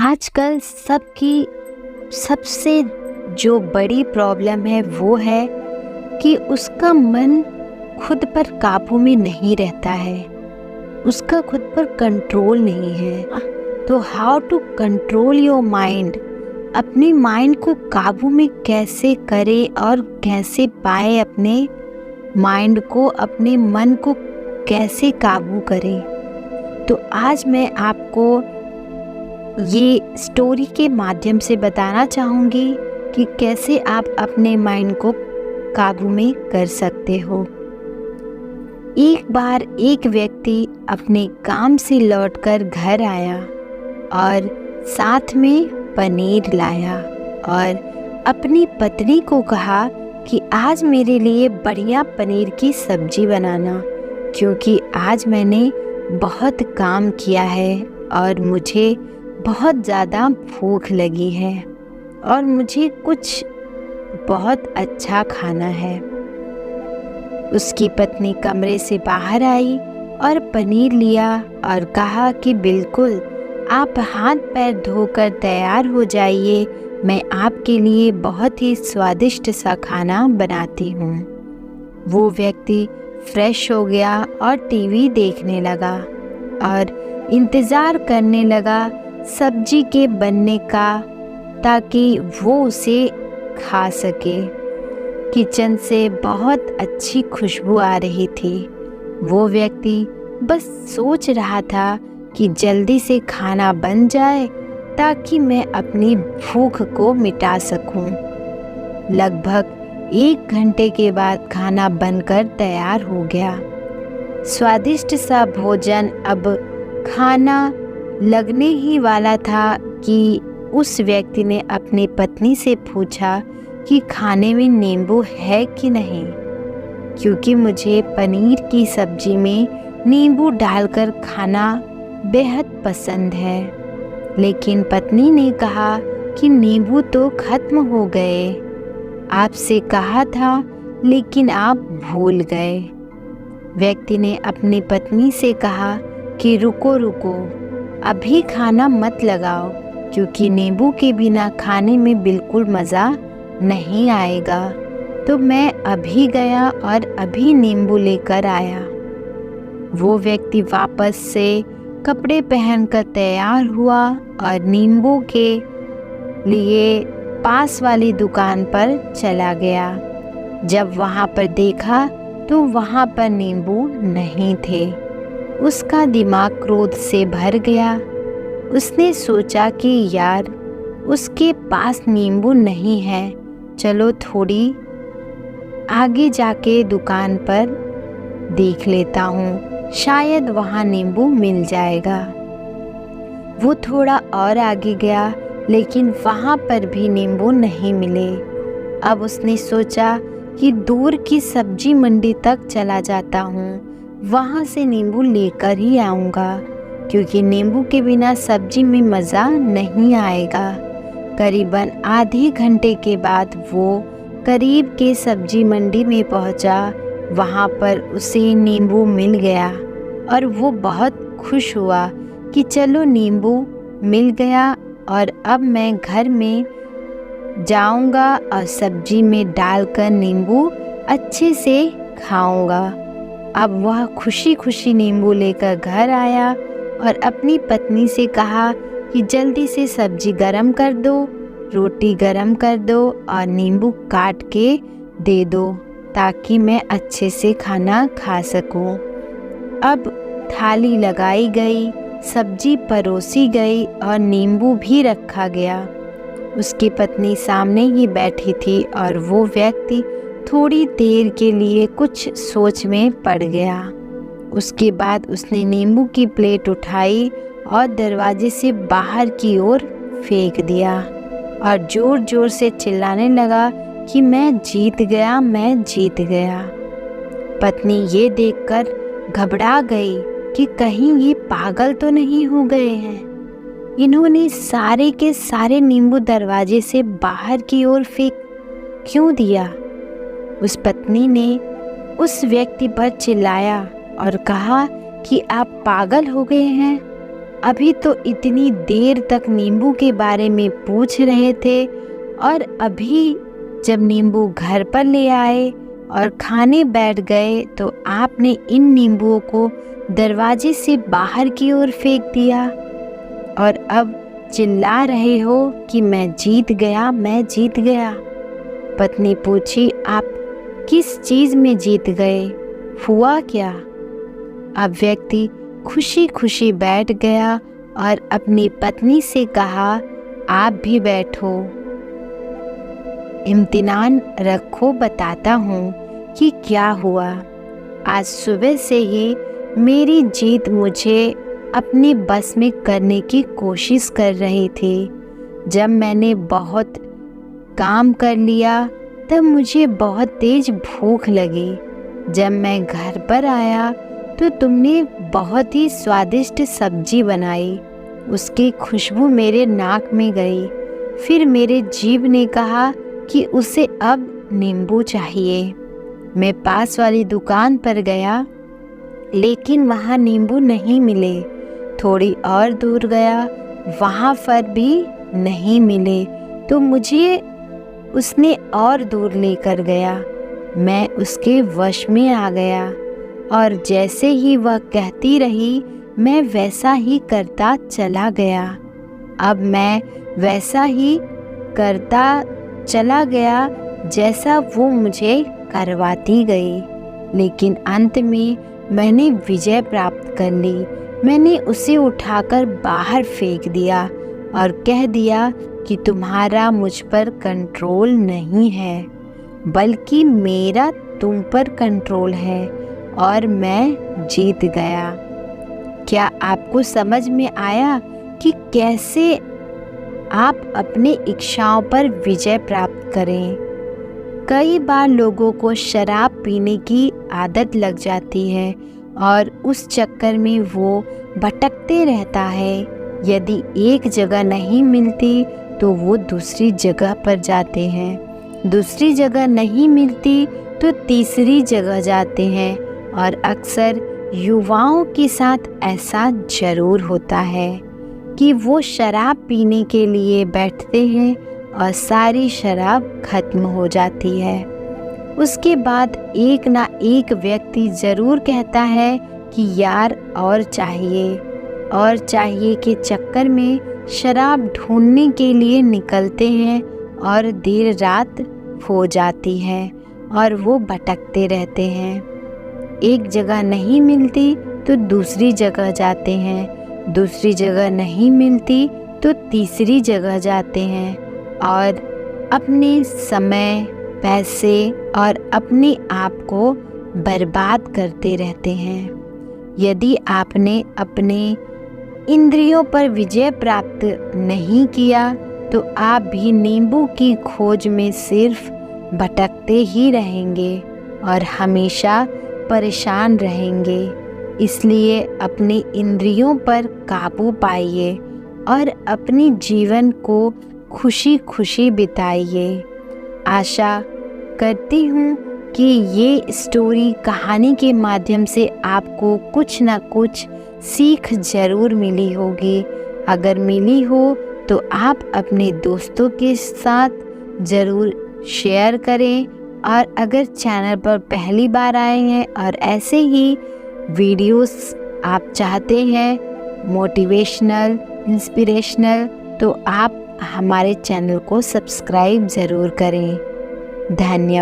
आजकल सबकी सबसे जो बड़ी प्रॉब्लम है वो है कि उसका मन खुद पर काबू में नहीं रहता है, उसका खुद पर कंट्रोल नहीं है। तो how to control your mind, अपने माइंड को काबू में कैसे करें और कैसे पाए अपने माइंड को, अपने मन को कैसे काबू करें। तो आज मैं आपको ये स्टोरी के माध्यम से बताना चाहूँगी कि कैसे आप अपने माइंड को काबू में कर सकते हो। एक बार एक व्यक्ति अपने काम से लौटकर घर आया और साथ में पनीर लाया और अपनी पत्नी को कहा कि आज मेरे लिए बढ़िया पनीर की सब्जी बनाना, क्योंकि आज मैंने बहुत काम किया है और मुझे बहुत ज़्यादा भूख लगी है और मुझे कुछ बहुत अच्छा खाना है। उसकी पत्नी कमरे से बाहर आई और पनीर लिया और कहा कि बिल्कुल, आप हाथ पैर धोकर तैयार हो जाइए, मैं आपके लिए बहुत ही स्वादिष्ट सा खाना बनाती हूँ। वो व्यक्ति फ्रेश हो गया और टीवी देखने लगा और इंतज़ार करने लगा सब्जी के बनने का, ताकि वो उसे खा सके। किचन से बहुत अच्छी खुशबू आ रही थी। वो व्यक्ति बस सोच रहा था कि जल्दी से खाना बन जाए ताकि मैं अपनी भूख को मिटा सकूं। लगभग 1 घंटे के बाद खाना बनकर तैयार हो गया। स्वादिष्ट सा भोजन अब खाना लगने ही वाला था कि उस व्यक्ति ने अपनी पत्नी से पूछा कि खाने में नींबू है कि नहीं, क्योंकि मुझे पनीर की सब्जी में नींबू डालकर खाना बेहद पसंद है। लेकिन पत्नी ने कहा कि नींबू तो खत्म हो गए, आपसे कहा था लेकिन आप भूल गए। व्यक्ति ने अपनी पत्नी से कहा कि रुको रुको, अभी खाना मत लगाओ, क्योंकि नींबू के बिना खाने में बिल्कुल मज़ा नहीं आएगा। तो मैं अभी गया और अभी नींबू लेकर आया। वो व्यक्ति वापस से कपड़े पहनकर तैयार हुआ और नींबू के लिए पास वाली दुकान पर चला गया। जब वहाँ पर देखा तो वहाँ पर नींबू नहीं थे। उसका दिमाग क्रोध से भर गया। उसने सोचा कि यार, उसके पास नींबू नहीं है, चलो थोड़ी आगे जाके दुकान पर देख लेता हूँ, शायद वहाँ नींबू मिल जाएगा। वो थोड़ा और आगे गया, लेकिन वहाँ पर भी नींबू नहीं मिले। अब उसने सोचा कि दूर की सब्जी मंडी तक चला जाता हूँ, वहाँ से नींबू लेकर ही आऊँगा, क्योंकि नींबू के बिना सब्जी में मज़ा नहीं आएगा। करीबन आधे घंटे के बाद वो करीब के सब्जी मंडी में पहुँचा। वहाँ पर उसे नींबू मिल गया और वो बहुत खुश हुआ कि चलो नींबू मिल गया और अब मैं घर में जाऊँगा और सब्जी में डालकर नींबू अच्छे से खाऊँगा। अब वह खुशी खुशी नींबू लेकर घर आया और अपनी पत्नी से कहा कि जल्दी से सब्जी गरम कर दो, रोटी गरम कर दो और नींबू काट के दे दो, ताकि मैं अच्छे से खाना खा सकूं। अब थाली लगाई गई, सब्जी परोसी गई और नींबू भी रखा गया। उसकी पत्नी सामने ही बैठी थी और वो व्यक्ति थोड़ी देर के लिए कुछ सोच में पड़ गया। उसके बाद उसने नींबू की प्लेट उठाई और दरवाजे से बाहर की ओर फेंक दिया और ज़ोर ज़ोर से चिल्लाने लगा कि मैं जीत गया, मैं जीत गया। पत्नी ये देखकर घबरा गई कि कहीं ये पागल तो नहीं हो गए हैं। इन्होंने सारे के सारे नींबू दरवाजे से बाहर की ओर फेंक क्यों दिया। उस पत्नी ने उस व्यक्ति पर चिल्लाया और कहा कि आप पागल हो गए हैं, अभी तो इतनी देर तक नींबू के बारे में पूछ रहे थे और अभी जब नींबू घर पर ले आए और खाने बैठ गए तो आपने इन नींबुओं को दरवाजे से बाहर की ओर फेंक दिया और अब चिल्ला रहे हो कि मैं जीत गया, मैं जीत गया। पत्नी पूछी, आप किस चीज़ में जीत गए, हुआ क्या? अब व्यक्ति खुशी खुशी बैठ गया और अपनी पत्नी से कहा, आप भी बैठो, इम्तिनान रखो, बताता हूँ कि क्या हुआ। आज सुबह से ही मेरी जीत मुझे अपने बस में करने की कोशिश कर रही थी। जब मैंने बहुत काम कर लिया तब मुझे बहुत तेज भूख लगी। जब मैं घर पर आया तो तुमने बहुत ही स्वादिष्ट सब्जी बनाई। उसकी खुशबू मेरे नाक में गई। फिर मेरे जीभ ने कहा कि उसे अब नींबू चाहिए। मैं पास वाली दुकान पर गया लेकिन वहाँ नींबू नहीं मिले। थोड़ी और दूर गया, वहाँ पर भी नहीं मिले तो मुझे उसने और दूर लेकर गया। मैं उसके वश में आ गया और जैसे ही वह कहती रही मैं वैसा ही करता चला गया। अब मैं वैसा ही करता चला गया जैसा वो मुझे करवाती गई, लेकिन अंत में मैंने विजय प्राप्त कर ली। मैंने उसे उठाकर बाहर फेंक दिया और कह दिया कि तुम्हारा मुझ पर कंट्रोल नहीं है, बल्कि मेरा तुम पर कंट्रोल है और मैं जीत गया। क्या आपको समझ में आया कि कैसे आप अपने इच्छाओं पर विजय प्राप्त करें? कई बार लोगों को शराब पीने की आदत लग जाती है और उस चक्कर में वो भटकते रहता है। यदि एक जगह नहीं मिलती तो वो दूसरी जगह पर जाते हैं, दूसरी जगह नहीं मिलती तो तीसरी जगह जाते हैं और अक्सर युवाओं के साथ ऐसा ज़रूर होता है कि वो शराब पीने के लिए बैठते हैं और सारी शराब खत्म हो जाती है। उसके बाद एक ना एक व्यक्ति ज़रूर कहता है कि यार और चाहिए के चक्कर में शराब ढूंढने के लिए निकलते हैं और देर रात हो जाती है और वो भटकते रहते हैं। एक जगह नहीं मिलती तो दूसरी जगह जाते हैं, दूसरी जगह नहीं मिलती तो तीसरी जगह जाते हैं और अपने समय, पैसे और अपने आप को बर्बाद करते रहते हैं। यदि आपने अपने इंद्रियों पर विजय प्राप्त नहीं किया तो आप भी नींबू की खोज में सिर्फ भटकते ही रहेंगे और हमेशा परेशान रहेंगे। इसलिए अपनी इंद्रियों पर काबू पाइए और अपने जीवन को खुशी खुशी बिताइए। आशा करती हूँ कि ये स्टोरी कहानी के माध्यम से आपको कुछ ना कुछ सीख ज़रूर मिली होगी। अगर मिली हो तो आप अपने दोस्तों के साथ ज़रूर शेयर करें और अगर चैनल पर पहली बार आए हैं और ऐसे ही वीडियोस आप चाहते हैं मोटिवेशनल, इंस्पिरेशनल, तो आप हमारे चैनल को सब्सक्राइब ज़रूर करें। धन्यवाद।